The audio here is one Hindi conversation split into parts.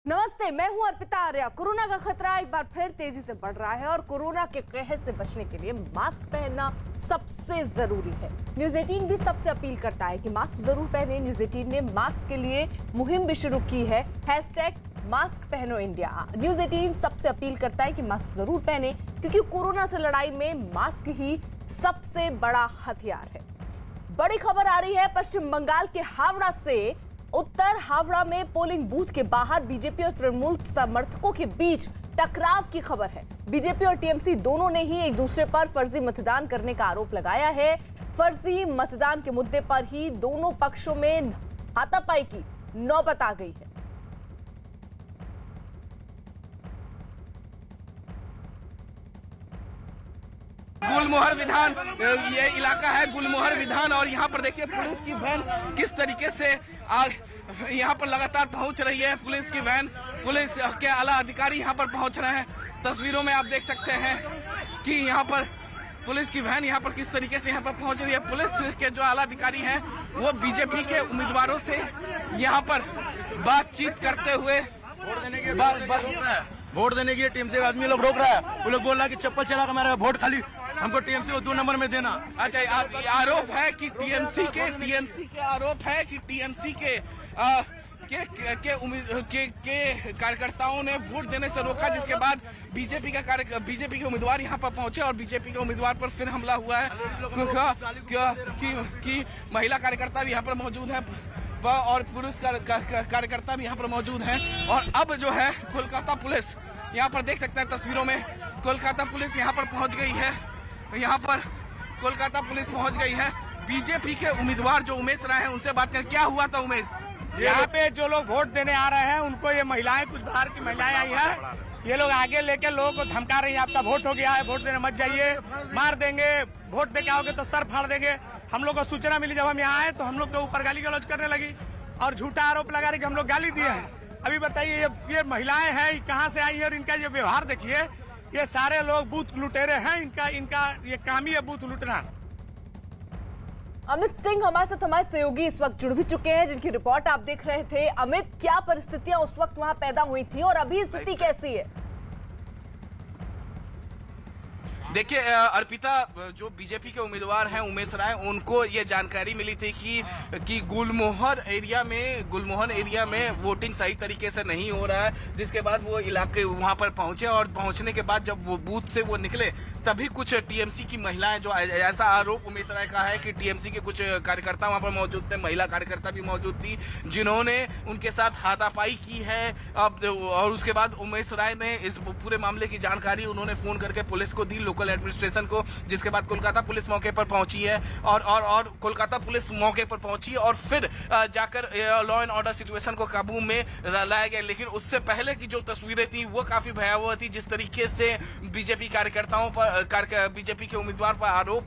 नमस्ते, मैं हूं अर्पिता आर्या। कोरोना का खतरा एक बार फिर तेजी से बढ़ रहा है और कोरोना के कहर से बचने के लिए मास्क पहनना सबसे जरूरी है। न्यूज 18 भी सबसे अपील करता है कि मास्क जरूर पहने। न्यूज 18 ने मास्क के लिए मुहिम भी शुरू की है, #मास्क पहनो इंडिया। न्यूज 18 सबसे अपील करता है कि मास्क जरूर पहने, क्योंकि कोरोना से लड़ाई में मास्क ही सबसे बड़ा हथियार है। बड़ी खबर आ रही है पश्चिम बंगाल के हावड़ा से। उत्तर हावड़ा में पोलिंग बूथ के बाहर बीजेपी और तृणमूल समर्थकों के बीच टकराव की खबर है। बीजेपी और टीएमसी दोनों ने ही एक दूसरे पर फर्जी मतदान करने का आरोप लगाया है। फर्जी मतदान के मुद्दे पर ही दोनों पक्षों में हाथापाई की नौबत आ गई है। गुलमोहर विधान ये इलाका है, गुलमोहर विधान, और यहाँ पर देखिए पुलिस की वैन किस तरीके से यहाँ पर लगातार पहुंच रही है। पुलिस की वैन, पुलिस के आला अधिकारी यहाँ पर पहुंच रहे हैं। तस्वीरों में आप देख सकते हैं कि यहाँ पर पुलिस की वैन यहाँ पर किस तरीके से यहाँ पर पहुंच रही है। पुलिस के जो आला अधिकारी हैं वो बीजेपी के उम्मीदवारों से यहाँ पर बातचीत करते हुए वोट देने की टीम से आदमी लोग रोक रहा है। वो लोग बोल रहा है कि चप्पल चला कर मेरा वोट खाली हमको टीएमसी को 2 नंबर में देना। अच्छा, आरोप है कि टीएमसी के आरोप है कि टीएमसी के कार्यकर्ताओं ने वोट देने से रोका, जिसके बाद बीजेपी के उम्मीदवार यहां पर पहुंचे और बीजेपी के उम्मीदवार पर फिर हमला हुआ है कि महिला कार्यकर्ता भी यहां पर मौजूद है और पुरुष कार्यकर्ता भी यहाँ पर मौजूद हैं। और अब जो है कोलकाता पुलिस यहाँ पर देख सकते हैं तस्वीरों में, कोलकाता पुलिस यहाँ पर पहुँच गई है। यहाँ पर कोलकाता पुलिस पहुँच गई है। बीजेपी के उम्मीदवार जो उमेश राय हैं उनसे बात करें। क्या हुआ था उमेश? यहाँ पे जो लोग वोट देने आ रहे हैं उनको ये महिलाएं, कुछ बाहर की महिलाएं आई हैं, ये लोग आगे लेके लोगों को धमका रही है, आपका वोट हो गया है, वोट देने मत जाइए, मार देंगे, वोट दे के आओगे तो सर फाड़ देंगे। हम लोग को सूचना मिली, जब हम यहाँ आए तो हम लोग के ऊपर गाली गलौज करने लगी और झूठा आरोप लगा रही कि हम लोग गाली दिए हैं। अभी बताइए ये महिलाएं हैं, कहाँ से आई है और इनका ये व्यवहार देखिए। ये सारे लोग बूथ लुटेरे हैं, इनका ये काम ही है बूथ लूटना। अमित सिंह हमारे साथ, हमारे सहयोगी इस वक्त जुड़ भी चुके हैं, जिनकी रिपोर्ट आप देख रहे थे। अमित, क्या परिस्थितियां उस वक्त वहां पैदा हुई थी और अभी स्थिति कैसी है? देखिए अर्पिता, जो बीजेपी के उम्मीदवार हैं उमेश राय, उनको ये जानकारी मिली थी कि गुलमोहर एरिया में वोटिंग सही तरीके से नहीं हो रहा है, जिसके बाद वो इलाके वहां पर पहुंचे और पहुंचने के बाद जब वो बूथ से वो निकले तभी कुछ टीएमसी की महिलाएं, जो ऐसा आरोप उमेश राय का है कि टीएमसी के कुछ कार्यकर्ता वहां पर मौजूद थे, महिला कार्यकर्ता भी मौजूद थी, जिन्होंने उनके साथ हाथापाई की है। और उसके बाद उमेश राय ने इस पूरे मामले की जानकारी उन्होंने फोन करके पुलिस को दी, लोकल एडमिनिस्ट्रेशन को, जिसके बाद कोलकाता पुलिस मौके पर पहुंची है और कोलकाता पुलिस मौके पर पहुंची और फिर जाकर लॉ एंड ऑर्डर सिचुएशन को काबू में लाया गया। लेकिन उससे पहले की जो तस्वीरें थी वो काफी भयावह थी। जिस तरीके से बीजेपी कार्यकर्ताओं पर, बीजेपी के उम्मीदवार पर आरोप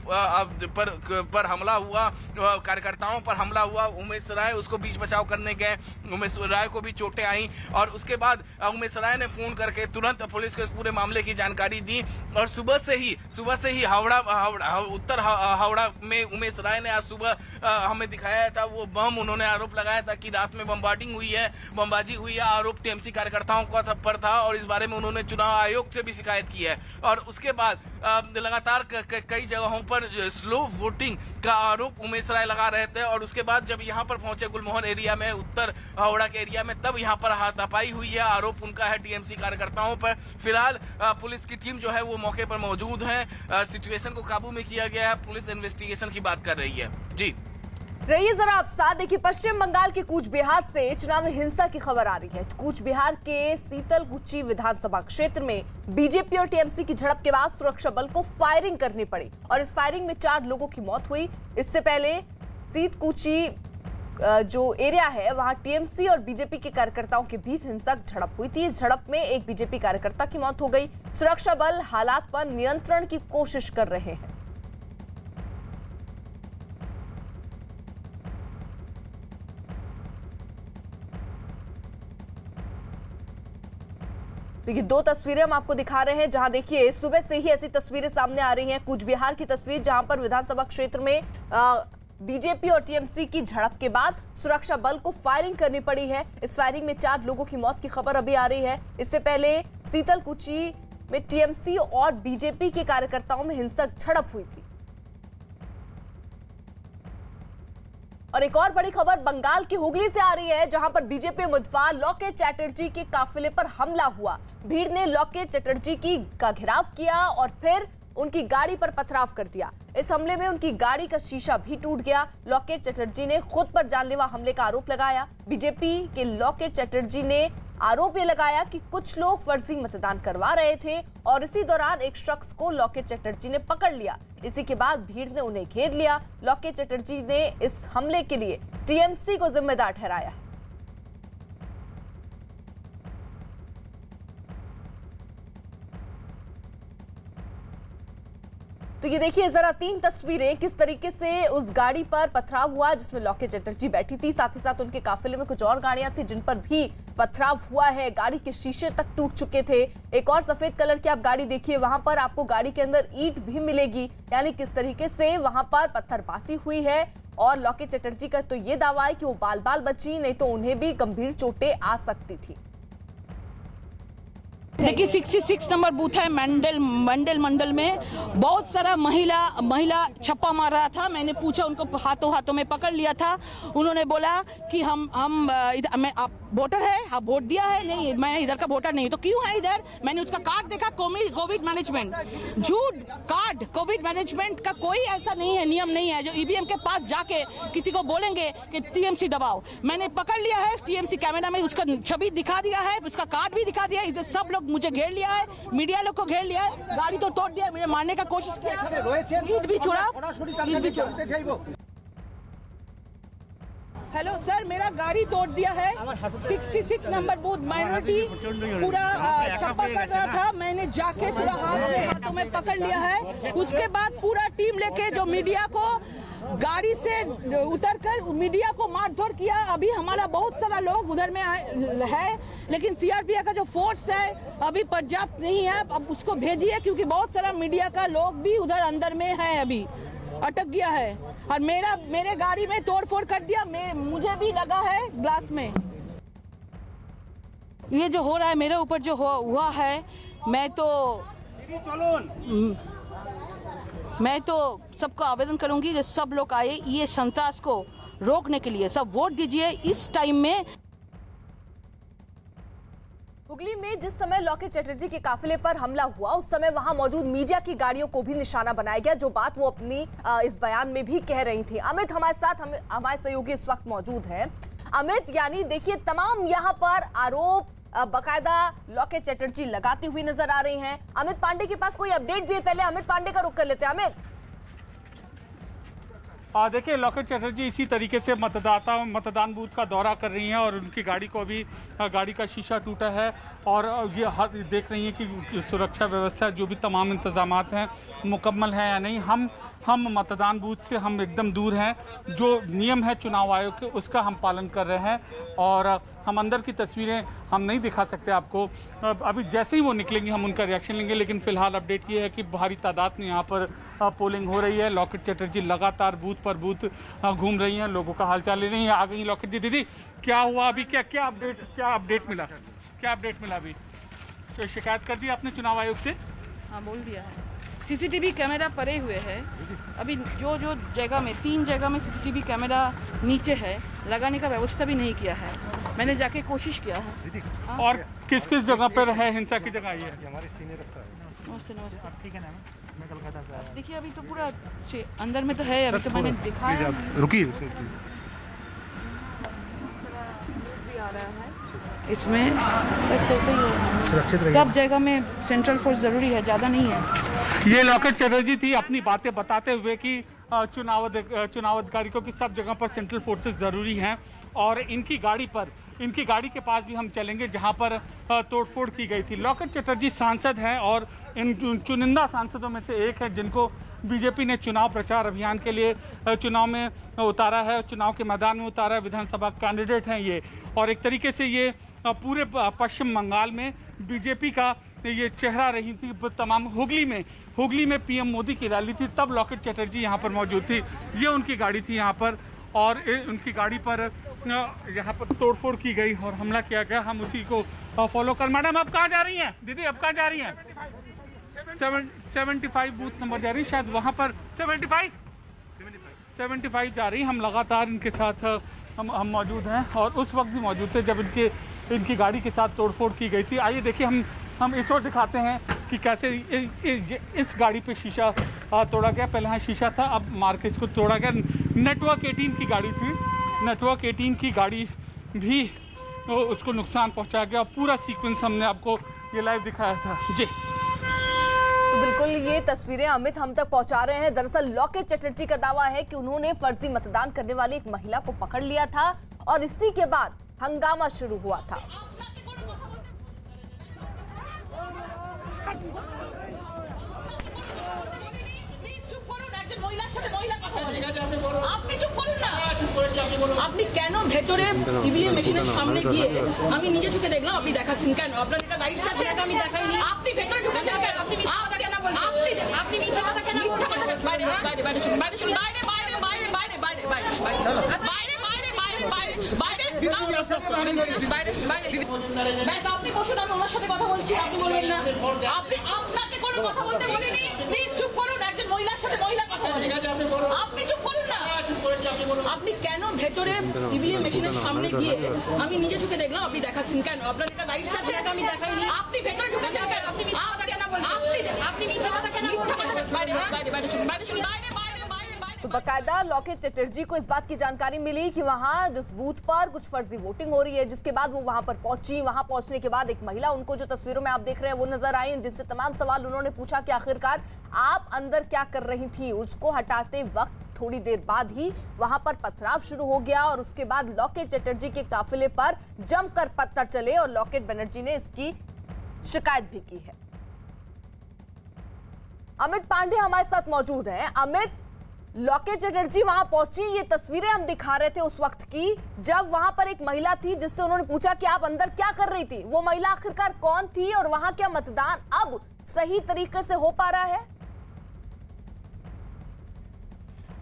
पर हमला हुआ, कार्यकर्ताओं पर हमला हुआ, उमेश राय उसको बीच बचाव करने गए, उमेश राय को भी चोटें आई और उसके बाद उमेश राय ने फोन करके तुरंत पुलिस को इस पूरे मामले की जानकारी दी। और सुबह से ही उत्तर हावड़ा में उमेश राय ने आज सुबह हमें दिखाया था वो बम, उन्होंने आरोप लगाया था कि रात में बमबाजी हुई है। आरोप टीएमसी कार्यकर्ताओं का पर था और इस बारे में उन्होंने चुनाव आयोग से भी शिकायत की है। और उसके बाद लगातार कई जगहों पर स्लो वोटिंग का आरोप उमेश राय लगा रहे थे। और उसके बाद जब यहाँ पर पहुंचे गुलमोहर एरिया में, उत्तर हावड़ा के एरिया में, तब यहाँ पर हाथापाई हुई है। आरोप उनका है टीएमसी कार्यकर्ताओं पर। फिलहाल पुलिस की टीम जो है वो मौके पर मौजूद है, सिचुएशन को काबू में किया गया है, पुलिस इन्वेस्टिगेशन की बात कर रही है। जी रहिए जरा आप साथ। देखिए, पश्चिम बंगाल के कूच बिहार से चुनावी हिंसा की खबर आ रही है। कूच बिहार के सीतलकुची विधानसभा क्षेत्र में बीजेपी और टीएमसी की झड़प के बाद सुरक्षा बल को फायरिंग करनी पड़ी और इस फायरिंग में 4 लोगों की मौत हुई। इससे पहले सीतकुची जो एरिया है वहां टीएमसी और बीजेपी के कार्यकर्ताओं के बीच हिंसक झड़प हुई थी। इस झड़प में एक बीजेपी कार्यकर्ता की मौत हो गई। सुरक्षा बल हालात पर नियंत्रण की कोशिश कर रहे हैं। देखिए, 2 तस्वीरें हम आपको दिखा रहे हैं, जहां देखिए सुबह से ही ऐसी तस्वीरें सामने आ रही हैं। कूच बिहार की तस्वीर, जहां पर विधानसभा क्षेत्र में बीजेपी और टीएमसी की झड़प के बाद सुरक्षा बल को फायरिंग करनी पड़ी है। इस फायरिंग में 4 लोगों की मौत की खबर अभी आ रही है। इससे पहले सीतलकुची में टीएमसी और बीजेपी के कार्यकर्ताओं में हिंसक झड़प हुई थी। और एक और बड़ी खबर बंगाल की हुगली से आ रही है, जहां पर बीजेपी उम्मीदवार लॉकेट चैटर्जी के काफिले पर हमला हुआ। भीड़ ने लॉकेट चैटर्जी का घेराव किया और फिर उनकी गाड़ी पर पथराव कर दिया। इस हमले में उनकी गाड़ी का शीशा भी टूट गया। लॉकेट चैटर्जी ने खुद पर जानलेवा हमले का आरोप लगाया। बीजेपी के लॉकेट चैटर्जी ने आरोप ये लगाया कि कुछ लोग फर्जी मतदान करवा रहे थे और इसी दौरान एक शख्स को लॉकेट चैटर्जी ने पकड़ लिया। इसी के बाद भीड़ ने उन्हें घेर लिया। लॉकेट चैटर्जी ने इस हमले के लिए टीएमसी को जिम्मेदार ठहराया। तो ये देखिए जरा 3 तस्वीरें, किस तरीके से उस गाड़ी पर पथराव हुआ जिसमें लॉकेट चैटर्जी बैठी थी। साथ ही साथ उनके काफिले में कुछ और गाड़ियां थी जिन पर भी पथराव हुआ है। गाड़ी के शीशे तक टूट चुके थे। एक और सफेद कलर की आप गाड़ी देखिए, वहां पर आपको गाड़ी के अंदर ईंट भी मिलेगी। यानी किस तरीके से वहां पर पत्थरबाजी हुई है। और लॉकेट चैटर्जी का तो ये दावा है कि वो बाल बाल बची, नहीं तो उन्हें भी गंभीर चोटें आ सकती थी। देखिए 66 नंबर बूथ है मंडल में बहुत सारा महिला छप्पा मार रहा था। मैंने पूछा, उनको हाथों में पकड़ लिया था। उन्होंने बोला कि आप वोटर है, आप वोट दिया है? नहीं, मैं इधर का वोटर नहीं। तो क्यों है इधर? मैंने उसका कार्ड देखा, कोविड मैनेजमेंट, झूठ कार्ड। कोविड मैनेजमेंट का कोई ऐसा नहीं है, नियम नहीं है जो ईवीएम के पास जाके किसी को बोलेंगे कि टीएमसी दबाओ। मैंने पकड़ लिया है, टीएमसी कैमरा में उसका छवि दिखा दिया है, उसका कार्ड भी दिखा दिया है। इधर सब लोग मुझे घेर लिया है, मीडिया लोग को घेर लिया है, गाड़ी तो तोड़ दिया, मुझे मारने का कोशिश किया, ईंट भी छोड़ा। हेलो सर, मेरा गाड़ी तोड़ दिया है। 66 नंबर बूथ माइनॉरिटी पूरा छप्पा कर रहा था। मैंने जाके पूरा हाथों में पकड़ लिया है। उसके बाद पूरा टीम लेके जो मीडिया को गाड़ी से उतरकर मीडिया को मारधोड़ किया। अभी हमारा बहुत सारा लोग उधर में है, लेकिन सीआरपीएफ का जो फोर्स है अभी पर्याप्त नहीं है। अब उसको भेजिए, क्योंकि बहुत सारा मीडिया का लोग भी उधर अंदर में है, अभी अटक गया है। और मेरे गाड़ी में तोड़फोड़ कर दिया, मुझे भी लगा है ग्लास में। ये जो हो रहा है मेरे ऊपर जो हुआ है, मैं तो सबको आवेदन करूंगी कि सब लोग आए, ये संतरास को रोकने के लिए सब वोट दीजिए इस टाइम में। हुगली में जिस समय लॉकेट चैटर्जी के काफिले पर हमला हुआ, उस समय वहां मौजूद मीडिया की गाड़ियों को भी निशाना बनाया गया, जो बात वो अपनी इस बयान में भी कह रही थी। अमित हमारे साथ, हमारे सहयोगी इस वक्त मौजूद हैं। अमित, यानी देखिए तमाम यहाँ पर आरोप बकायदा लॉकेट चैटर्जी लगाती हुई नजर आ रही हैं। अमित पांडे के पास कोई अपडेट भी है? पहले अमित पांडे का रुख कर लेते हैं। अमित, देखिए लॉकेट चैटर्जी इसी तरीके से मतदान बूथ का दौरा कर रही हैं और उनकी गाड़ी को अभी गाड़ी का शीशा टूटा है और ये देख रही हैं कि सुरक्षा व्यवस्था जो भी तमाम इंतजामात हैं मुकम्मल हैं या नहीं। हम मतदान बूथ से हम एकदम दूर हैं। जो नियम है चुनाव आयोग के उसका हम पालन कर रहे हैं और हम अंदर की तस्वीरें हम नहीं दिखा सकते आपको। अभी जैसे ही वो निकलेंगी हम उनका रिएक्शन लेंगे, लेकिन फिलहाल अपडेट ये है कि भारी तादाद में यहाँ पर पोलिंग हो रही है। लॉकेट चैटर्जी लगातार बूथ पर बूथ घूम रही हैं, लोगों का हालचाल ले रही हैं। आ गई लॉकेट जी। दीदी क्या हुआ अभी, क्या अपडेट मिला अभी? तो शिकायत कर दी आपने चुनाव आयोग से? हाँ, बोल दिया है। सीसीटीवी कैमरा पड़े हुए हैं। अभी जो जगह में 3 जगह में सीसीटीवी कैमरा नीचे है, लगाने का व्यवस्था भी नहीं किया है। मैंने जाके कोशिश किया है। और किस जगह पर है हिंसा की जगह? ये हमारे सीनियर नमस्ते। ठीक है ना, मैं कलकत्ता से आया। देखिए अभी तो पूरा अंदर में तो है, अभी तो मैंने दिखाया। रुकिए, आ रहा है इसमें, बस ऐसे ही है। सब जगह में सेंट्रल फोर्स जरूरी है, ज़्यादा नहीं है। ये लॉकेट चैटर्जी थी अपनी बातें बताते हुए कि चुनाव अधिकारी को कि सब जगह पर सेंट्रल फोर्सेस ज़रूरी हैं और इनकी गाड़ी के पास भी हम चलेंगे जहां पर तोड़फोड़ की गई थी। लॉकेट चैटर्जी सांसद हैं और इन चुनिंदा सांसदों में से एक है जिनको बीजेपी ने चुनाव प्रचार अभियान के लिए चुनाव में उतारा है, चुनाव के मैदान में उतारा है। विधानसभा कैंडिडेट हैं ये और एक तरीके से ये पूरे पश्चिम बंगाल में बीजेपी का ये चेहरा रही थी तमाम। हुगली में पीएम मोदी की रैली थी, तब लॉकेट चटर्जी यहाँ पर मौजूद थी। ये उनकी गाड़ी थी यहाँ पर, और उनकी गाड़ी पर यहाँ पर तोड़फोड़ की गई और हमला किया गया। हम उसी को फॉलो कर। मैडम आप कहाँ जा रही हैं? दीदी अब कहाँ जा रही हैं? 75 बूथ नंबर जा रही है शायद, वहाँ पर 75 जा रही। हम लगातार इनके साथ हम मौजूद हैं और उस वक्त भी मौजूद थे जब इनकी गाड़ी के साथ तोड़फोड़ की गई थी। आइए देखिए, हम इस वक्त दिखाते हैं कि कैसे इस गाड़ी पे शीशा तोड़ा गया। पहले यहाँ शीशा था, अब मार के इसको तोड़ा गया। नेटवर्क 18 की गाड़ी थी, नेटवर्क 18 की गाड़ी भी उसको नुकसान पहुँचा गया। पूरा सीक्वेंस हमने आपको ये लाइव दिखाया था जी। तो बिल्कुल ये तस्वीरें अमित हम तक पहुंचा रहे हैं। दरअसल लॉकेट चटर्जी का दावा है कि उन्होंने फर्जी मतदान करने वाली एक महिला को पकड़ लिया था और इसी के बाद हंगामा शुरू हुआ था। আপনি চুপ করুন না। আপনি কেন ভেতরে ইভিএম মেশিনের সামনে গিয়ে, আমি নিজে চোখে দেখলাম, আপনি দেখাচ্ছেন কেন? আপনার একটা রাইটস আছে, আমি দেখাইনি। আপনি ভেতরে ঢুকেছেন কেন? আপনি মিথ্যা কথা কেন বলছেন? আপনি মিথ্যা কথা কেন বলছেন? বাইরে বাইরে বাইরে শুনুন, বাইরে শুনুন, বাইরে বাইরে বাইরে বাইরে বাইরে বাইরে বাইরে বাইরে বাইরে বাইরে বাইরে। ব্যাস আপনি বসুন, আমি ওনার সাথে কথা বলছি, আপনি বলবেন না। আপনাকে কোনো কথা বলতে বলিনি। প্লিজ চুপ করুন, একজন মহিলার সাথে মহিলা কথা বলে। আপনি চুপ করুন না। আপনি কেন ভেতরে ইভিএম মেশিনের সামনে গিয়ে, আমি নিজে চোখে দেখলাম, আপনি দেখাচ্ছেন কেন? আপনার একটা রাইটস আছে, আমি দেখাইনি। আপনি ভেতরে ঢুকেছেন কেন? আপনি মিথ্যা কথা কেন বলছেন? আপনি মিথ্যা কথা কেন বলছেন? বাইরে বাইরে বাইরে শুনুন, বাইরে শুনুন, বাইরে বাইরে বাইরে বাইরে। तो बाकायदा लॉकेट चटर्जी को इस बात की जानकारी मिली कि वहां जिस बूथ पर कुछ फर्जी वोटिंग हो रही है, जिसके बाद वो वहां पर पहुंची। वहां पहुंचने के बाद एक महिला उनको जो तस्वीरों में आप देख रहे हैं वो नजर आई, जिनसे तमाम सवाल उन्होंने पूछा कि आखिरकार आप अंदर क्या कर रही थी। उसको हटाते वक्त थोड़ी देर बाद ही वहां पर पथराव शुरू हो गया और उसके बाद लॉकेट चटर्जी के काफिले पर जमकर पत्थर चले और लॉकेट बनर्जी ने इसकी शिकायत भी की है। अमित पांडे हमारे साथ मौजूद हैं। अमित, लॉकेट चटर्जी वहां पहुंची, ये तस्वीरें हम दिखा रहे थे उस वक्त की जब वहां पर एक महिला थी जिससे उन्होंने पूछा कि आप अंदर क्या कर रही थी। वो महिला आखिरकार कौन थी और वहां क्या मतदान अब सही तरीके से हो पा रहा है?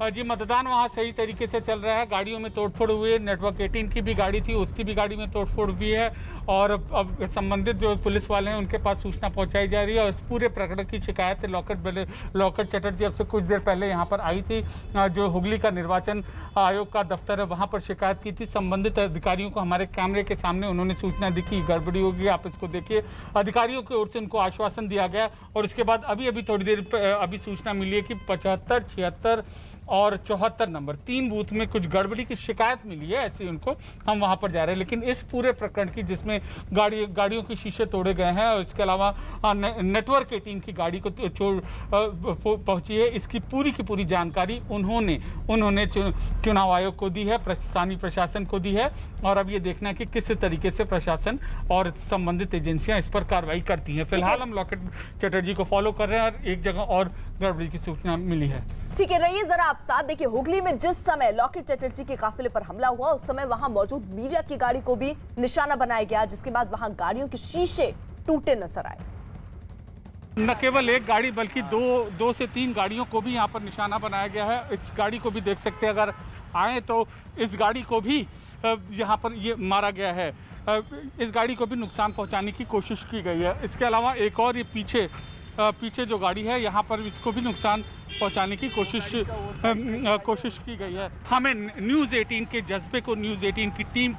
जी, मतदान वहाँ सही तरीके से चल रहा है। गाड़ियों में तोड़फोड़ हुई है। नेटवर्क 18 की भी गाड़ी थी, उसकी भी गाड़ी में तोड़फोड़ हुई है और अब संबंधित जो पुलिस वाले हैं उनके पास सूचना पहुंचाई जा रही है और इस पूरे प्रकरण की शिकायत लॉकेट चटर्जी अब से कुछ देर पहले यहाँ पर आई थी। जो हुगली का निर्वाचन आयोग का दफ्तर है वहाँ पर शिकायत की थी। संबंधित अधिकारियों को हमारे कैमरे के सामने उन्होंने सूचना दी कि गड़बड़ी होगी, आप इसको देखिए। अधिकारियों की ओर से उनको आश्वासन दिया गया और उसके बाद अभी थोड़ी देर अभी सूचना मिली है कि 75, 76 और 74 नंबर 3 बूथ में कुछ गड़बड़ी की शिकायत मिली है। ऐसे उनको हम वहां पर जा रहे हैं। लेकिन इस पूरे प्रकरण की जिसमें गाड़ियों के शीशे तोड़े गए हैं और इसके अलावा नेटवर्क 18 की गाड़ी को पहुंची है, इसकी पूरी की पूरी जानकारी उन्होंने चुनाव आयोग को दी है, स्थानीय प्रशासन को दी है और अब ये देखना है कि किस तरीके से प्रशासन और संबंधित एजेंसियां इस पर कार्रवाई करती हैं। फिलहाल हम लॉकेट चटर्जी को फॉलो कर रहे हैं और एक जगह और गड़बड़ी की सूचना मिली है। ठीक है, रहिए जरा आप साथ। देखिए, हुगली में जिस समय लॉकेट चटर्जी के काफिले पर हमला हुआ उस समय वहां मौजूद मीडिया की गाड़ी को भी निशाना बनाया गया, जिसके बाद वहां गाड़ियों के शीशे टूटे नजर आए। न केवल एक गाड़ी बल्कि दो से 3 गाड़ियों को भी यहाँ पर निशाना बनाया गया है। इस गाड़ी को भी देख सकते हैं, अगर आए तो इस गाड़ी को भी यहाँ पर ये मारा गया है। इस गाड़ी को भी नुकसान पहुँचाने की कोशिश की गई है। इसके अलावा एक और ये पीछे जो गाड़ी है यहाँ पर इसको भी नुकसान पहुंचाने की कोशिश की गई है। हमें न्यूज़ 18 के जज्बे को, न्यूज़ 18 की टीम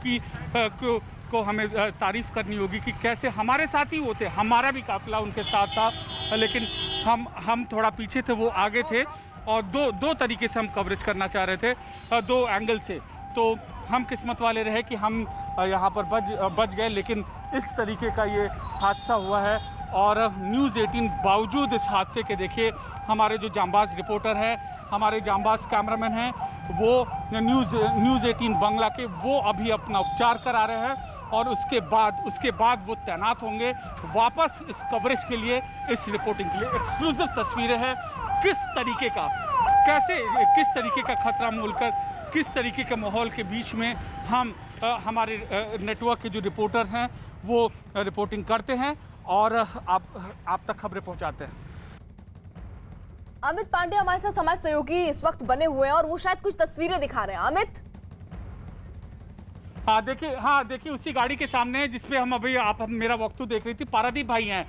को हमें तारीफ़ करनी होगी कि कैसे हमारे साथ ही वो थे। हमारा भी काफिला उनके साथ था, लेकिन हम थोड़ा पीछे थे, वो आगे थे और दो तरीके से हम कवरेज करना चाह रहे थे, 2 एंगल से। तो हम किस्मत वाले रहे कि हम यहाँ पर बच गए, लेकिन इस तरीके का ये हादसा हुआ है। और न्यूज़ 18 बावजूद इस हादसे के, देखिए हमारे जो जांबाज रिपोर्टर हैं, हमारे जांबाज कैमरामैन हैं, वो न्यूज़ 18 बंगला के, वो अभी अपना उपचार करा रहे हैं और उसके बाद वो तैनात होंगे वापस इस कवरेज के लिए, इस रिपोर्टिंग के लिए। एक्सक्लूसिव तस्वीरें हैं किस तरीके का खतरा मोलकर, किस तरीके के माहौल के बीच में हम हमारे नेटवर्क के जो रिपोर्टर हैं वो रिपोर्टिंग करते हैं और आप तक खबरें पहुंचाते हैं। अमित पांडे हमारे साथ समाज सहयोगी इस वक्त बने हुए हैं और वो शायद कुछ तस्वीरें दिखा रहे हैं। अमित, हाँ देखिए उसी गाड़ी के सामने है जिसपे हम अभी आप मेरा वक्तव्य देख रही थी। पारादीप भाई हैं,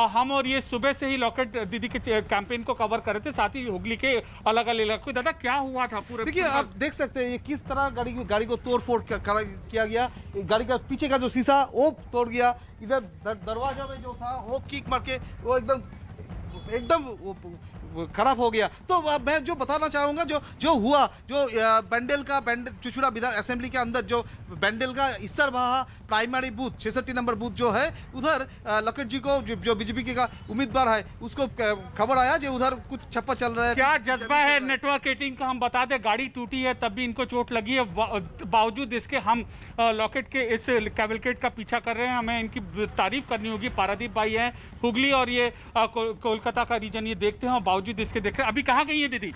हम और ये सुबह से ही लॉकेट दीदी के कैंपेन को कवर कर रहे थे, साथ ही हुगली के अलग अलग इलाकों। दादा क्या हुआ था पूरे? देखिए आप देख सकते हैं ये किस तरह गाड़ी को तोड़ फोड़ किया गया। गाड़ी का पीछे का जो शीशा वो तोड़ गया, इधर दरवाजा में जो था वो किक मार के वो एकदम खराब हो गया। तो मैं जो बताना चाहूँगा जो हुआ, जो बैंडल चुचुड़ा विधान असेंबली के अंदर जो बैंडल का इसरवाहा प्राइमरी बूथ 66 नंबर बूथ जो है, उधर लकेट जी को जो बीजेपी का उम्मीदवार है उसको खबर आया जो उधर कुछ छप्पा चल रहा है। क्या जज्बा है नेटवर्क 18 का? हम बता दें गाड़ी टूटी है तब भी इनको चोट लगी है, बावजूद इसके हम लॉकेट के इस कैवलकेट का पीछा कर रहे हैं। हमें इनकी तारीफ करनी होगी। पारादीप भाई हैं, हुगली और ये कोलकाता का रीजन ये देखते हैं और बावजूद इसके देख रहे हैं। अभी कहाँ गई है दीदी?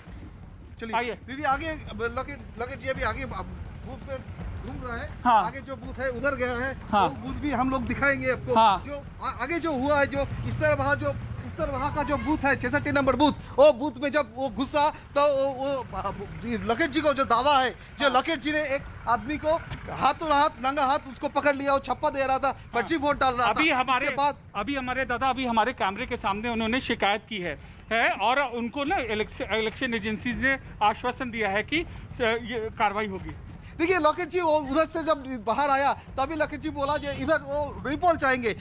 चलिए आइए दीदी आगे, लकेट जी अभी आगे बूथ पे घूम रहा है। हाँ। आगे जो बूथ है उधर गया है। हाँ। वो बूथ भी हम लोग दिखाएंगे आपको। हाँ। जो आगे जो हुआ है, जो इस तरह वहाँ का जो बूथ है 66 नंबर बूथ, वो बूथ में जब वो घुसा तो वो लकेट जी को जो दावा है, जो लकेट जी ने एक आदमी को हाथों हाथ नंगा हाथ उसको पकड़ लिया, वो छप्पा दे रहा था, फर्जी वोट डाल रहा था। अभी हमारे कैमरे के सामने उन्होंने शिकायत की है और उनको ना इलेक्शन एजेंसी ने आश्वासन दिया है कि ये कार्रवाई होगी। देखिए लकेट जी वो उधर से जब बाहर आया तभी लकेट जी बोला जो इधर वो रिपोल चाहेंगे।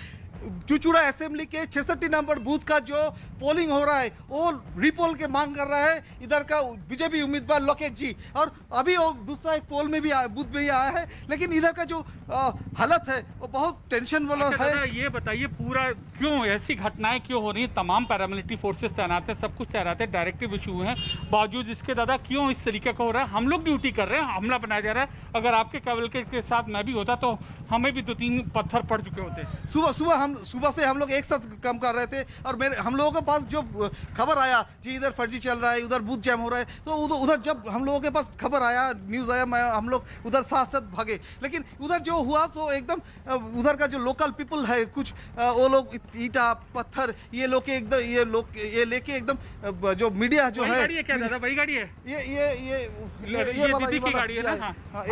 चुचुड़ा असेंबली के 66 नंबर बूथ का जो पोलिंग हो रहा है वो रिपोल के मांग कर रहा है इधर का बीजेपी उम्मीदवार लकेट जी। और अभी वो दूसरा एक पोल में भी बूथ में ही आया है, लेकिन इधर का जो हालत है वो बहुत टेंशन वाला है। ये बताइए पूरा क्यों ऐसी घटनाएं क्यों हो रही हैं? तमाम पैरामिलिट्री फोर्सेस तैनात है, सब कुछ तैनात है, डायरेक्टिव इशू हैं, बावजूद इसके दादा क्यों इस तरीके का हो रहा है? हम लोग ड्यूटी कर रहे हैं, हमला बनाया जा रहा है। अगर आपके कैवलकेट के साथ मैं भी होता तो हमें भी 2-3 पत्थर पड़ चुके होते। सुबह से हम लोग एक साथ काम कर रहे थे और हम लोगों के पास जो खबर आया जी इधर फर्जी चल रहा है, उधर बूथ जैम हो रहा है, तो उधर जब हम लोगों के पास खबर आया, न्यूज़ आया, हम लोग उधर साथ साथ भागे। लेकिन उधर जो हुआ तो एकदम उधर का जो लोकल पीपल है कुछ वो लोग ईटा पत्थर ये लेके एकदम जो मीडिया जो है। गाड़ी है क्या दादा? वही गाड़ी है ये दीदी की गाड़ी है ना? हाँ,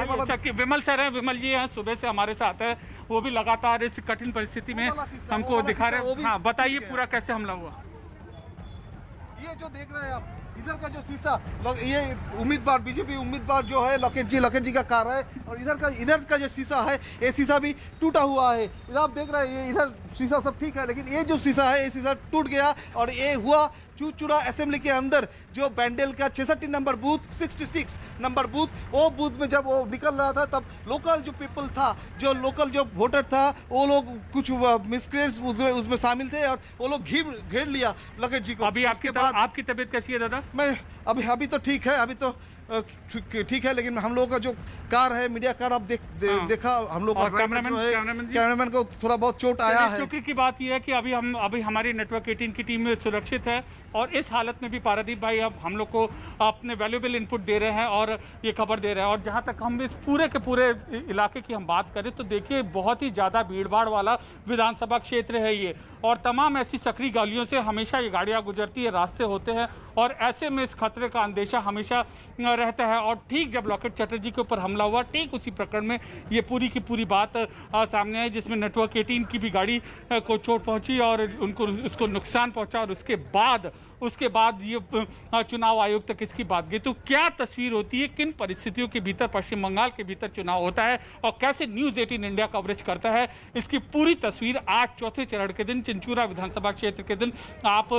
विमल सर है, विमल जी हैं, सुबह से हमारे साथ है, वो भी लगातार इस कठिन परिस्थिति में हमको दिखा रहे हैं। हाँ बताइए पूरा कैसे हमला हुआ? ये जो देख रहे हैं आप इधर का जो शीशा, ये उम्मीदवार बीजेपी उम्मीदवार जो है लकेट जी का कार है और इधर का जो शीशा है ये शीशा भी टूटा हुआ है। इधर आप देख रहे हैं ये इधर शीशा सब ठीक है, लेकिन ये जो शीशा है ये शीशा टूट गया और ये हुआ चुचुड़ा असेंबली के अंदर जो बैंडल का 66 नंबर बूथ 66 नंबर बूथ, वो बूथ में जब वो निकल रहा था तब लोकल जो पीपल था, जो लोकल जो वोटर था, वो लोग कुछ मिसक्रिएंट्स उसमें शामिल थे और वो लोग घेर लिया लकेट जी को। अभी आपकी तबीयत कैसी है दादा? मैं अभी तो ठीक है, अभी तो ठीक है, लेकिन हम लोगों का जो कार है मीडिया कार आप देखा हम लोग कैमरामैन को थोड़ा बहुत चोट आया है। चौकी की बात यह है कि अभी हमारी नेटवर्क 18 की टीम सुरक्षित है और इस हालत में भी पारादीप भाई अब हम लोग को अपने वैल्यूएबल इनपुट दे रहे हैं और ये खबर दे रहे हैं। और जहां तक हम इस पूरे के पूरे इलाके की हम बात करें तो देखिए बहुत ही ज़्यादा भीड़भाड़ वाला विधानसभा क्षेत्र है ये और तमाम ऐसी सकरी गलियों से हमेशा ये गाड़ियाँ गुजरती है, रास्ते होते हैं और ऐसे में इस खतरे का अंदेशा हमेशा रहता है। और ठीक जब लॉकेट चटर्जी के ऊपर हमला हुआ, ठीक उसी प्रकरण में ये पूरी की पूरी बात सामने आई जिसमें नेटवर्क 18 की भी गाड़ी को चोट पहुंची और उनको उसको नुकसान पहुंचा और उसके बाद ये चुनाव आयोग तक इसकी बात गई। तो क्या तस्वीर होती है, किन परिस्थितियों के भीतर पश्चिम बंगाल के भीतर चुनाव होता है और कैसे न्यूज़ 18 इंडिया कवरेज करता है, इसकी पूरी तस्वीर आज चौथे चरण के दिन चिंचूरा विधानसभा क्षेत्र के दिन आप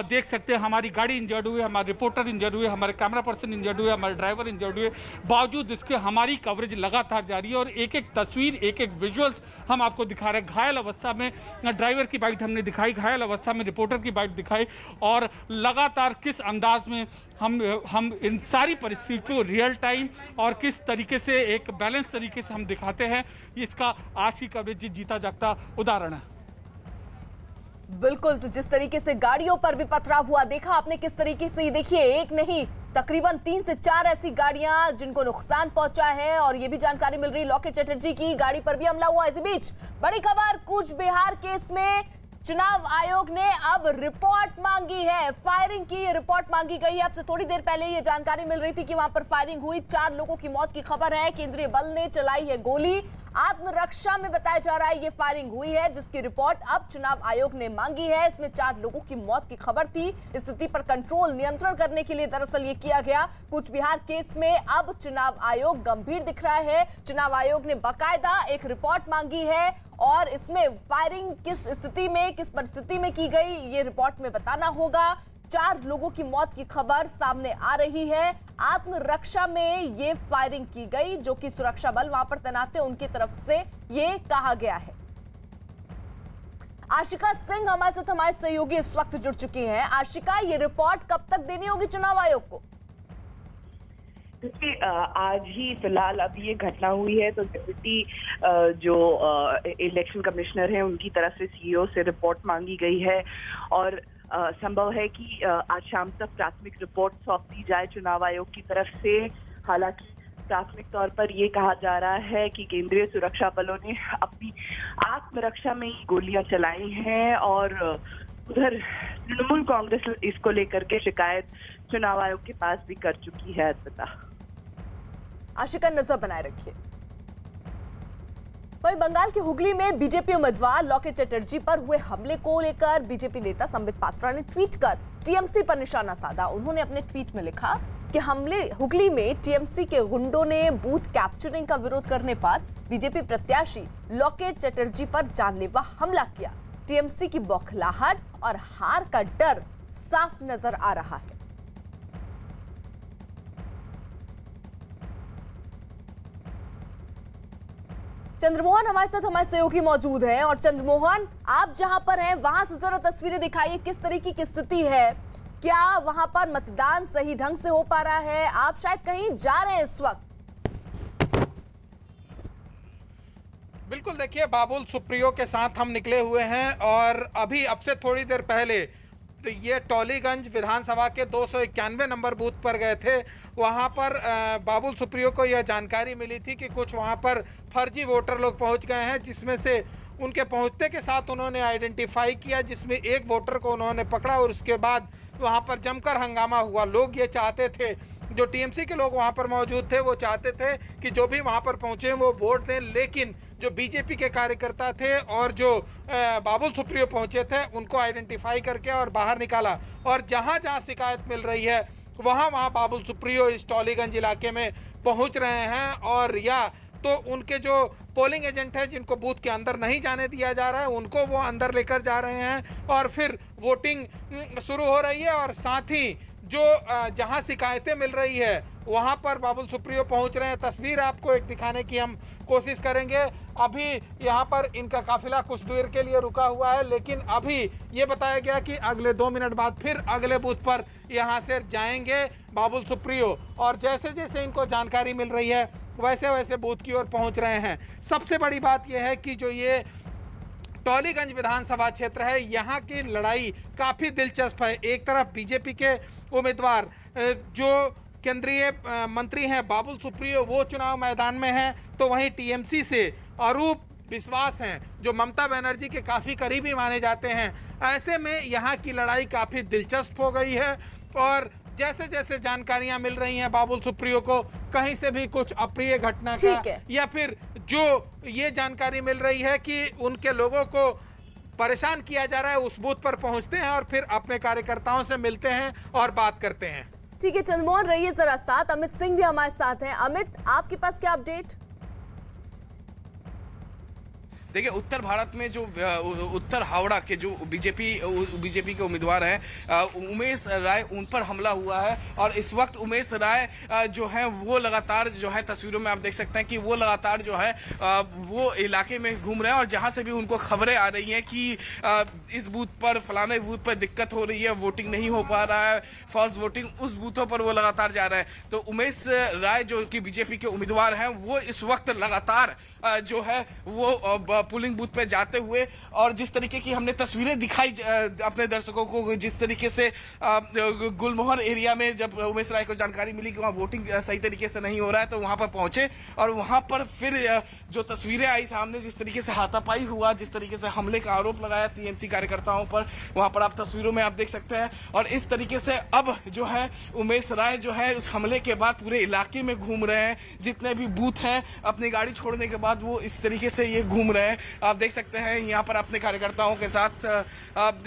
देख सकते हैं। हमारी गाड़ी इंजर्ड हुई, हमारे रिपोर्टर इंजर्ड हुए, हमारे कैमरा पर्सन इंजर्ड हुए, हमारे ड्राइवर इंजर्ड हुए, बावजूद इसके हमारी कवरेज लगातार जारी है और एक एक तस्वीर एक एक विजुअल्स हम आपको दिखा रहे हैं। घायल अवस्था में ड्राइवर की बाइट हमने दिखाई, घायल अवस्था में रिपोर्टर की बाइट दिखाई और लगातार किस अंदाज में हम इन सारी परिस्थितियों को रियल टाइम और किस तरीके से एक बैलेंस तरीके से हम दिखाते हैं, इसका आज की कवरेज जीता जागता उदाहरण है। बिल्कुल, तो जिस तरीके से गाड़ियों पर भी पथराव हुआ देखा आपने, किस तरीके से, देखिए एक नहीं तकरीबन 3 से 4 ऐसी गाड़ियां जिनको नुकसान पहुंचा है और ये भी जानकारी मिल रही लॉकेट चटर्जी की गाड़ी पर भी हमला हुआ। इसी बीच बड़ी खबर, कूच बिहार केस में चुनाव आयोग ने अब रिपोर्ट मांगी है, फायरिंग की रिपोर्ट मांगी गई है। अब से थोड़ी देर पहले ये जानकारी मिल रही थी कि वहां पर फायरिंग हुई, 4 लोगों की मौत की खबर है। केंद्रीय बल ने चलाई है गोली, आत्मरक्षा में बताया जा रहा है ये फायरिंग हुई है, जिसकी रिपोर्ट अब चुनाव आयोग ने मांगी है। इसमें 4 लोगों की मौत की खबर थी। स्थिति पर कंट्रोल नियंत्रण करने के लिए दरअसल ये किया गया। कूच बिहार केस में अब चुनाव आयोग गंभीर दिख रहा है। चुनाव आयोग ने बाकायदा एक रिपोर्ट मांगी है और इसमें फायरिंग किस स्थिति में, किस परिस्थिति में की गई, ये रिपोर्ट में बताना होगा। 4 लोगों की मौत की खबर सामने आ रही है। आत्मरक्षा में ये फायरिंग की गई, जो कि सुरक्षा बल वहां पर तैनात है उनकी तरफ से ये कहा गया है। आशिका सिंह हमारे साथ, हमारे सहयोगी इस वक्त जुड़ चुकी हैं। आशिका, ये रिपोर्ट कब तक देनी होगी चुनाव आयोग को? देखिए, आज ही फिलहाल अब ये घटना हुई है तो डिप्टी जो इलेक्शन कमिश्नर हैं उनकी तरफ से सीईओ से रिपोर्ट मांगी गई है और संभव है कि आज शाम तक प्राथमिक रिपोर्ट सौंप दी जाए चुनाव आयोग की तरफ से। हालांकि प्राथमिक तौर पर ये कहा जा रहा है कि केंद्रीय सुरक्षा बलों ने अपनी आत्मरक्षा में ही गोलियां चलाई हैं और उधर तृणमूल कांग्रेस इसको लेकर के शिकायत चुनाव आयोग के पास भी कर चुकी है। अर्पिता, आशिका, नजर बनाए रखिए। वहीं बंगाल के हुगली में बीजेपी उम्मीदवार लॉकेट चटर्जी पर हुए हमले को लेकर बीजेपी नेता संबित पात्रा ने ट्वीट कर टीएमसी पर निशाना साधा। उन्होंने अपने ट्वीट में लिखा कि हुगली में टीएमसी के गुंडों ने बूथ कैप्चरिंग का विरोध करने पर बीजेपी प्रत्याशी लॉकेट चटर्जी पर जानलेवा हमला किया। टीएमसी की बौखलाहट और हार का डर साफ नजर आ रहा है। चंद्रमोहन हमारे साथ, हमारे सहयोगी मौजूद हैं। और चंद्रमोहन, आप जहां पर हैं वहां से जरा तस्वीरें दिखाइए, किस तरीके की स्थिति है? क्या वहां पर मतदान सही ढंग से हो पा रहा है? आप शायद कहीं जा रहे हैं इस वक्त। बिल्कुल, देखिए, बाबुल सुप्रियो के साथ हम निकले हुए हैं और अभी अब से थोड़ी देर पहले तो ये टोलीगंज विधानसभा के 291 नंबर बूथ पर गए थे। वहां पर बाबुल सुप्रियो को यह जानकारी मिली थी कि कुछ वहां पर फर्जी वोटर लोग पहुंच गए हैं, जिसमें से उनके पहुंचते के साथ उन्होंने आइडेंटिफाई किया, जिसमें एक वोटर को उन्होंने पकड़ा और उसके बाद वहां पर जमकर हंगामा हुआ। लोग ये चाहते थे, जो टीएमसी के लोग वहां पर मौजूद थे वो चाहते थे कि जो भी वहां पर पहुंचे वो वोट दें, लेकिन जो बीजेपी के कार्यकर्ता थे और जो बाबुल सुप्रियो पहुंचे थे उनको आइडेंटिफाई करके और बाहर निकाला। और जहां जहां शिकायत मिल रही है वहां बाबुल सुप्रियो इस टोलीगंज इलाके में पहुंच रहे हैं और या तो उनके जो पोलिंग एजेंट है जिनको बूथ के अंदर नहीं जाने दिया जा रहा है उनको वो अंदर लेकर जा रहे हैं और फिर वोटिंग शुरू हो रही है। और साथ ही जो जहां शिकायतें मिल रही है वहां पर बाबुल सुप्रियो पहुंच रहे हैं। तस्वीर आपको एक दिखाने की हम कोशिश करेंगे। अभी यहां पर इनका काफिला कुछ देर के लिए रुका हुआ है, लेकिन अभी ये बताया गया कि अगले 2 मिनट बाद फिर अगले बूथ पर यहां से जाएंगे बाबुल सुप्रियो और जैसे जैसे इनको जानकारी मिल रही है वैसे वैसे बूथ की ओर पहुंच रहे हैं। सबसे बड़ी बात यह है कि जो ये टोलीगंज विधानसभा क्षेत्र है यहाँ की लड़ाई काफ़ी दिलचस्प है। एक तरफ बीजेपी के उम्मीदवार जो केंद्रीय मंत्री हैं बाबुल सुप्रियो वो चुनाव मैदान में हैं, तो वहीं टीएमसी से अरूप विश्वास हैं जो ममता बनर्जी के काफ़ी करीबी माने जाते हैं। ऐसे में यहाँ की लड़ाई काफ़ी दिलचस्प हो गई है और जैसे जैसे जानकारियां मिल रही हैं बाबुल सुप्रियो को कहीं से भी कुछ अप्रिय घटना का या फिर जो ये जानकारी मिल रही है कि उनके लोगों को परेशान किया जा रहा है उस बूथ पर पहुंचते हैं और फिर अपने कार्यकर्ताओं से मिलते हैं और बात करते हैं। ठीक है चंद्रमोहन, रहिए जरा साथ। अमित सिंह भी हमारे साथ हैं। अमित, आपके पास क्या अपडेट? देखिए, उत्तर भारत में जो उत्तर हावड़ा के जो बीजेपी के उम्मीदवार हैं उमेश राय, उन पर हमला हुआ है और इस वक्त उमेश राय जो है वो लगातार जो है तस्वीरों में आप देख सकते हैं कि वो लगातार जो है वो इलाके में घूम रहे हैं और जहां से भी उनको खबरें आ रही हैं कि इस बूथ पर फलाने बूथ पर दिक्कत हो रही है, वोटिंग नहीं हो पा रहा है, फॉल्स वोटिंग, उस बूथों पर वो लगातार जा रहे हैं। तो उमेश राय जो कि बीजेपी के उम्मीदवार हैं वो इस वक्त लगातार जो है वो पोलिंग बूथ पे जाते हुए, और जिस तरीके की हमने तस्वीरें दिखाई अपने दर्शकों को, जिस तरीके से गुलमोहर एरिया में जब उमेश राय को जानकारी मिली कि वहाँ वोटिंग सही तरीके से नहीं हो रहा है तो वहाँ पर पहुंचे, और वहाँ पर फिर जो तस्वीरें आई सामने, जिस तरीके से हाथापाई हुआ, जिस तरीके से हमले का आरोप लगाया टीएमसी कार्यकर्ताओं पर, वहाँ पर आप तस्वीरों में आप देख सकते हैं। और इस तरीके से अब जो है उमेश राय जो है उस हमले के बाद पूरे इलाके में घूम रहे हैं, जितने भी बूथ हैं अपनी गाड़ी छोड़ने के बाद वो इस तरीके से ये घूम रहे हैं। आप देख सकते हैं यहाँ पर अपने कार्यकर्ताओं के साथ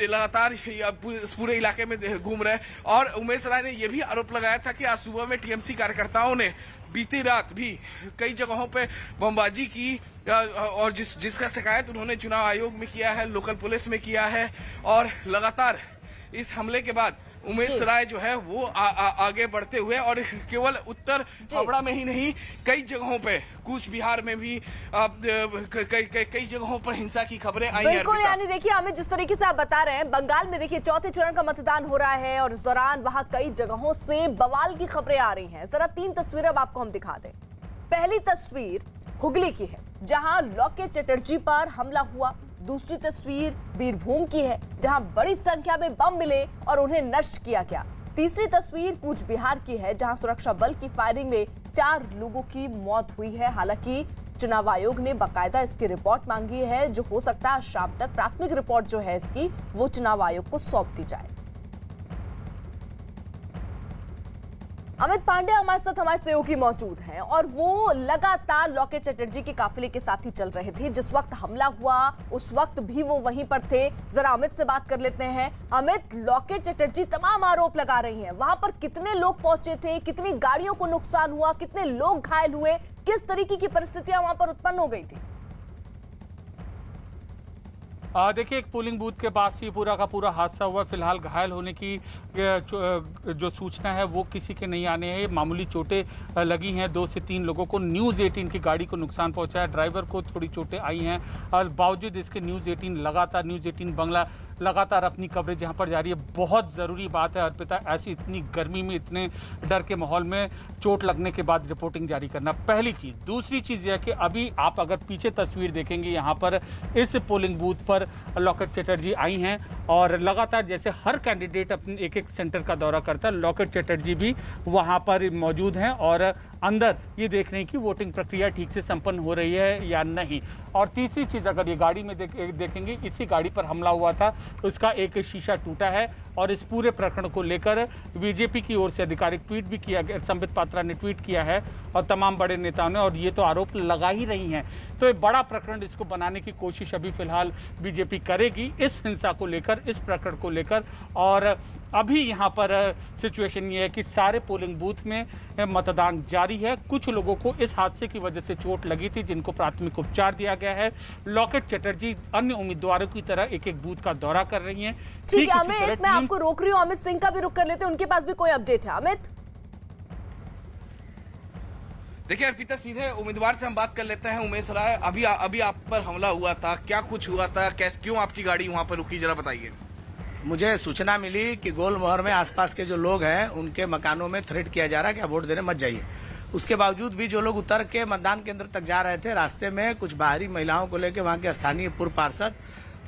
लगातार पूरे इलाके में घूम रहे हैं। और उमेश राय ने यह भी आरोप लगाया था कि आज सुबह में टीएमसी कार्यकर्ताओं ने बीती रात भी कई जगहों पे बमबाजी की, और जिसका शिकायत उन्होंने चुनाव आयोग में किया है, लोकल पुलिस में किया है। और लगातार इस हमले के बाद उमेश राय जो है वो आगे बढ़ते हुए, और केवल उत्तर हावड़ा में ही नहीं, कई जगहों पे, कूच बिहार में भी कई जगहों पर हिंसा की खबरें आई हैं। बिल्कुल, यानी देखिए हमें जिस तरीके से आप बता रहे हैं, बंगाल में देखिए चौथे चरण का मतदान हो रहा है और इस दौरान वहां कई जगहों से बवाल की खबरें आ रही हैं। जरा 3 तस्वीरें अब आपको हम दिखा दें। पहली तस्वीर हुगली की है जहां लॉकेट चटर्जी पर हमला हुआ। दूसरी तस्वीर बीरभूम की है जहां बड़ी संख्या में बम मिले और उन्हें नष्ट किया गया। तीसरी तस्वीर कूच बिहार की है जहां सुरक्षा बल की फायरिंग में 4 लोगों की मौत हुई है। हालांकि चुनाव आयोग ने बाकायदा इसकी रिपोर्ट मांगी है, जो हो सकता है शाम तक प्राथमिक रिपोर्ट जो है इसकी वो चुनाव आयोग को सौंप दी जाए। अमित पांडे हमारे साथ हमारे सहयोगी मौजूद हैं और वो लगातार लॉकेट चटर्जी के काफिले के साथ ही चल रहे थे। जिस वक्त हमला हुआ उस वक्त भी वो वहीं पर थे। जरा अमित से बात कर लेते हैं। अमित, लॉकेट चटर्जी तमाम आरोप लगा रही हैं, वहां पर कितने लोग पहुंचे थे, कितनी गाड़ियों को नुकसान हुआ, कितने लोग घायल हुए, किस तरीके की परिस्थितियां वहां पर उत्पन्न हो गई थी? देखिए, एक पोलिंग बूथ के पास ये पूरा का पूरा हादसा हुआ। फिलहाल घायल होने की जो सूचना है वो किसी के नहीं आने हैं। मामूली चोटें लगी हैं। 2 से 3 लोगों को न्यूज़ 18 की गाड़ी को नुकसान पहुंचा है। ड्राइवर को थोड़ी चोटें आई हैं। और बावजूद इसके न्यूज़ 18 बंगला लगातार अपनी कवरेज यहाँ पर जारी है। बहुत ज़रूरी बात है अर्पिता, ऐसी इतनी गर्मी में, इतने डर के माहौल में चोट लगने के बाद रिपोर्टिंग जारी करना, पहली चीज़। दूसरी चीज़ यह कि अभी आप अगर पीछे तस्वीर देखेंगे, यहाँ पर इस पोलिंग बूथ पर लॉकेट चटर्जी आई हैं और लगातार जैसे हर कैंडिडेट अपने एक सेंटर का दौरा करता है, लॉकेट चटर्जी भी वहाँ पर मौजूद हैं और अंदर ये देख रहे हैं कि वोटिंग प्रक्रिया ठीक से संपन्न हो रही है या नहीं। और तीसरी चीज़, अगर ये गाड़ी में देखेंगे, इसी गाड़ी पर हमला हुआ था, उसका एक शीशा टूटा है। और इस पूरे प्रकरण को लेकर बीजेपी की ओर से आधिकारिक ट्वीट भी किया गया। संबित पात्रा ने ट्वीट किया है और तमाम बड़े नेताओं ने, और ये तो आरोप लगा ही रही हैं। तो एक बड़ा प्रकरण, इसको बनाने की कोशिश अभी फिलहाल बीजेपी करेगी इस हिंसा को लेकर, इस प्रकरण को लेकर। और अभी यहाँ पर सिचुएशन ये है कि सारे पोलिंग बूथ में मतदान जारी है। कुछ लोगों को इस हादसे की वजह से चोट लगी थी, जिनको प्राथमिक उपचार दिया गया है। लॉकेट चटर्जी अन्य उम्मीदवारों की तरह एक एक बूथ का दौरा कर रही हैं। ठीक है अमित, मैं आपको रोक रही हूँ। अमित सिंह का भी रुख कर लेते हैं, उनके पास भी कोई अपडेट है। अमित, देखिए अर्पिता, सीधे उम्मीदवार से हम बात कर लेते हैं। उमेश राय, अभी आप पर हमला हुआ था, क्या कुछ हुआ था, क्यों आपकी गाड़ी वहां पर रुकी, जरा बताइए। मुझे सूचना मिली कि गोलमोहर में आसपास के जो लोग हैं उनके मकानों में थ्रेट किया जा रहा है कि आप वोट देने मत जाइए। उसके बावजूद भी जो लोग उतर के मतदान केंद्र तक जा रहे थे, रास्ते में कुछ बाहरी महिलाओं को लेकर वहां के स्थानीय पूर्व पार्षद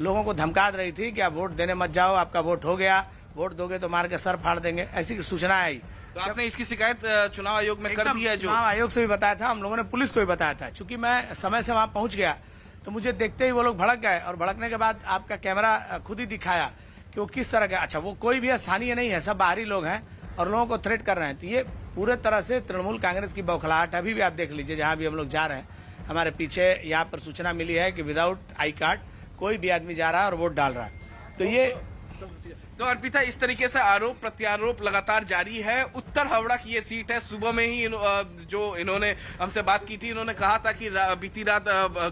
लोगों को धमका रही थी कि आप वोट देने मत जाओ, आपका वोट हो गया, वोट दोगे तो मार के सर फाड़ देंगे, ऐसी सूचना आई। तो आपने इसकी शिकायत चुनाव आयोग में कर दी है? जो चुनाव आयोग से भी बताया था, हम लोगों ने पुलिस को भी बताया था। चूंकि मैं समय से वहां पहुंच गया तो मुझे देखते ही वो लोग भड़क गए, और भड़कने के बाद आपका कैमरा खुद ही दिखाया कि वो किस तरह का। अच्छा, वो कोई भी स्थानीय नहीं है, सब बाहरी लोग हैं और लोगों को थ्रेट कर रहे हैं। तो ये पूरे तरह से तृणमूल कांग्रेस की बौखलाहट। अभी भी आप देख लीजिए, जहां भी हम लोग जा रहे हैं, हमारे पीछे यहाँ पर सूचना मिली है कि विदाउट आई कार्ड कोई भी आदमी जा रहा है और वोट डाल रहा है। तो ये तो अर्पिता, इस तरीके से आरोप प्रत्यारोप लगातार जारी है। उत्तर हावड़ा की ये सीट है। सुबह में ही जो इन्होंने हमसे बात की थी, इन्होंने कहा था कि बीती रात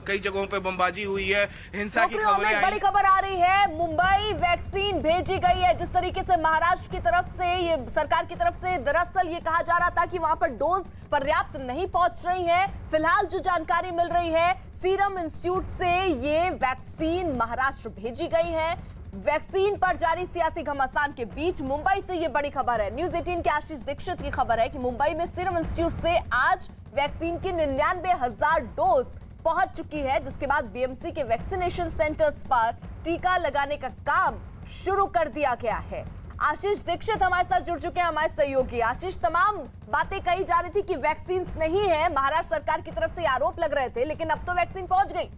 कई जगहों पे बमबाजी हुई है, हिंसा की खबरें आई। बड़ी खबर आ रही है, मुंबई वैक्सीन भेजी गई है। जिस तरीके से महाराष्ट्र की तरफ से, ये सरकार की तरफ से दरअसल ये कहा जा रहा था कि वहां पर डोज पर्याप्त नहीं पहुंच रही है। फिलहाल जो जानकारी मिल रही है, सीरम इंस्टीट्यूट से ये वैक्सीन महाराष्ट्र भेजी गई है। वैक्सीन पर जारी सियासी घमासान के बीच मुंबई से ये बड़ी खबर है। न्यूज़ 18 के आशीष दीक्षित की खबर है कि मुंबई में सीरम इंस्टीट्यूट से आज वैक्सीन की 99,000 डोज पहुंच चुकी है, जिसके बाद बीएमसी के वैक्सीनेशन सेंटर्स पर टीका लगाने का काम शुरू कर दिया गया है। आशीष दीक्षित हमारे साथ जुड़ चुके हैं, हमारे सहयोगी। आशीष, तमाम बातें कही जा रही थी कि वैक्सीन नहीं है, महाराष्ट्र सरकार की तरफ से आरोप लग रहे थे, लेकिन अब तो वैक्सीन पहुंच गई।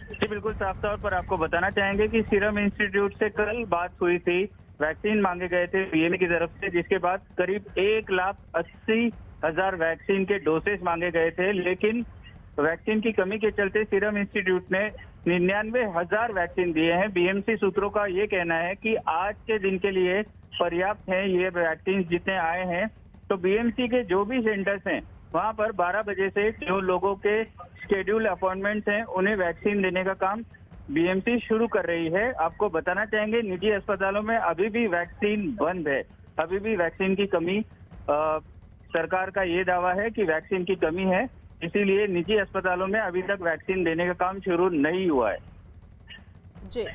जी बिल्कुल, साफ तौर पर आपको बताना चाहेंगे कि सीरम इंस्टीट्यूट से कल बात हुई थी, वैक्सीन मांगे गए थे बीएमसी की तरफ से, जिसके बाद करीब 1,80,000 वैक्सीन के डोसेज मांगे गए थे, लेकिन वैक्सीन की कमी के चलते सीरम इंस्टीट्यूट ने 99,000 वैक्सीन दिए हैं। बीएमसी सूत्रों का ये कहना है कि आज के दिन के लिए पर्याप्त हैं ये वैक्सीन जितने आए हैं। तो बीएमसी के जो भी सेंटर्स हैं वहां पर 12 बजे से जो लोगों के शेड्यूल अपॉइंटमेंट्स हैं उन्हें वैक्सीन देने का काम बीएमसी शुरू कर रही है। आपको बताना चाहेंगे निजी अस्पतालों में अभी भी वैक्सीन बंद है, अभी भी वैक्सीन की कमी, सरकार का ये दावा है कि वैक्सीन की कमी है, इसीलिए निजी अस्पतालों में अभी तक वैक्सीन देने का काम शुरू नहीं हुआ है। जी।